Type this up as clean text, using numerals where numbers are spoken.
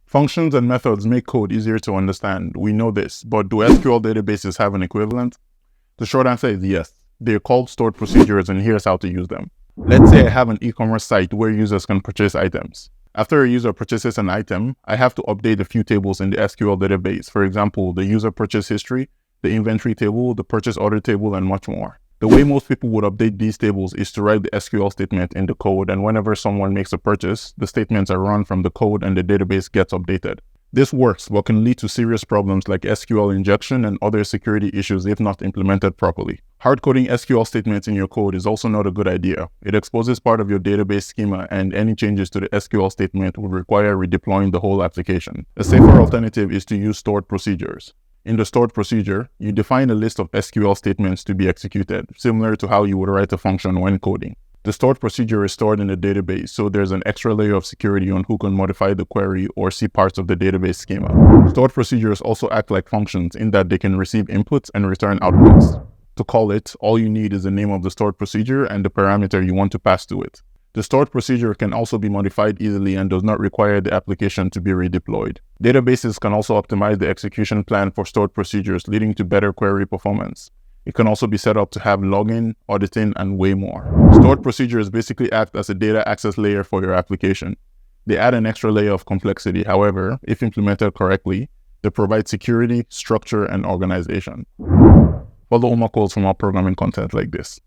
Functions and methods make code easier to understand. We know this, but do SQL databases have an equivalent? The short answer is yes. They're called stored procedures, and here's how to use them. Let's say I have an e-commerce site where users can purchase items. After a user purchases an item, I have to update a few tables in the SQL database. For example, the user purchase history, the inventory table, the purchase order table, and much more. The way most people would update these tables is to write the SQL statement in the code, and whenever someone makes a purchase, the statements are run from the code and the database gets updated. This works, but can lead to serious problems like SQL injection and other security issues if not implemented properly. Hard-coding SQL statements in your code is also not a good idea. It exposes part of your database schema, and any changes to the SQL statement would require redeploying the whole application. A safer alternative is to use stored procedures. In the stored procedure, you define a list of SQL statements to be executed, similar to how you would write a function when coding. The stored procedure is stored in the database, so there's an extra layer of security on who can modify the query or see parts of the database schema. Stored procedures also act like functions in that they can receive inputs and return outputs. To call it, all you need is the name of the stored procedure and the parameter you want to pass to it. The stored procedure can also be modified easily and does not require the application to be redeployed. Databases can also optimize the execution plan for stored procedures, leading to better query performance. It can also be set up to have login, auditing, and way more. Stored procedures basically act as a data access layer for your application. They add an extra layer of complexity. However, if implemented correctly, they provide security, structure, and organization. Follow more codes for more programming content like this.